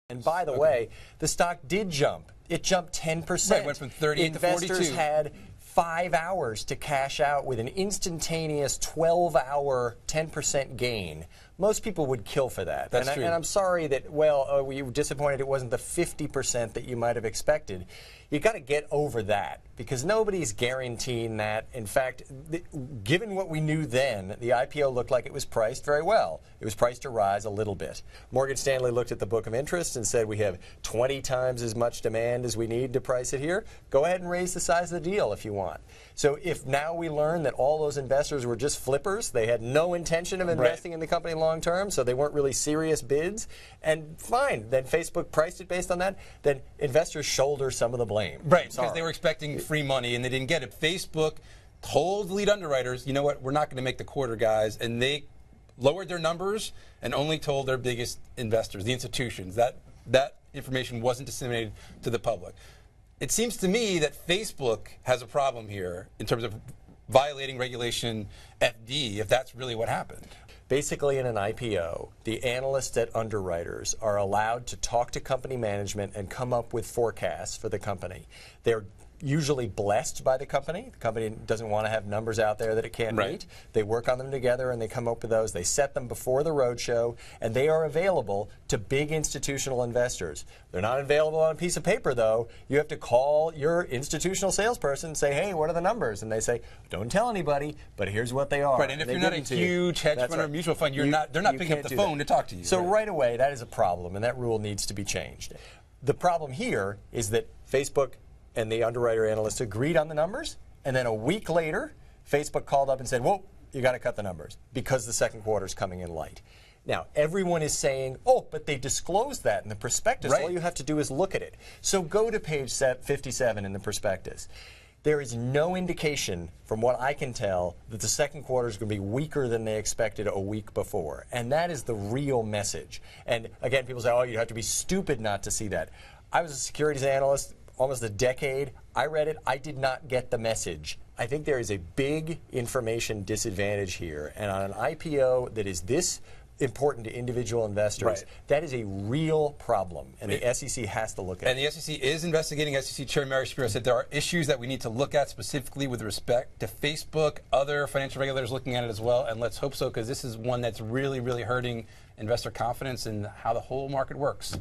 And by the way, the stock did jump. It jumped 10%. Right, went from 38 to 42. Investors had 5 hours to cash out with an instantaneous 12-hour 10% gain. Most people would kill for that. That's true. And I'm sorry that, well, were you disappointed it wasn't the 50% that you might have expected? You got to get over that because nobody's guaranteeing that. In fact, given what we knew then, the IPO looked like it was priced very well. It was priced to rise a little bit. Morgan Stanley looked at the book of interest and said we have 20 times as much demand as we need to price it here. Go ahead and raise the size of the deal if you want. So if now we learn that all those investors were just flippers, they had no intention of investing in the company long term, so they weren't really serious bids, and fine, then Facebook priced it based on that, then investors shoulder some of the blame. Right, because they were expecting free money and they didn't get it. Facebook told lead underwriters, you know what, we're not going to make the quarter, guys, and they lowered their numbers and only told their biggest investors, the institutions. That information wasn't disseminated to the public. It seems to me that Facebook has a problem here in terms of violating regulation FD, if that's really what happened. Basically, in an IPO, the analysts at underwriters are allowed to talk to company management and come up with forecasts for the company. They're usually blessed by the company. The company doesn't want to have numbers out there that it can't meet. They work on them together and they come up with those. They set them before the roadshow, and they are available to big institutional investors. They're not available on a piece of paper, though. You have to call your institutional salesperson and say, hey, what are the numbers? And they say, don't tell anybody, but here's what they are. Right, and if you're not a huge hedge fund or mutual fund, they're not picking up the phone to talk to you. So right away, that is a problem, and that rule needs to be changed. The problem here is that Facebook and the underwriter analysts agreed on the numbers, and then a week later, Facebook called up and said, whoa, you got to cut the numbers because the second quarter is coming in light. Now, everyone is saying, oh, but they disclosed that in the prospectus. All you have to do is look at it. So go to page 57 in the prospectus. There is no indication, from what I can tell, that the second quarter is going to be weaker than they expected a week before. And that is the real message. And again, people say, oh, you have to be stupid not to see that. I was a securities analyst almost a decade. I read it. I did not get the message. I think there is a big information disadvantage here. And on an IPO that is this important to individual investors, that is a real problem. And the SEC has to look at it. And the SEC is investigating. SEC Chair Mary Shapiro said there are issues that we need to look at specifically with respect to Facebook, other financial regulators looking at it as well. And let's hope so, because this is one that's really, really hurting investor confidence in how the whole market works.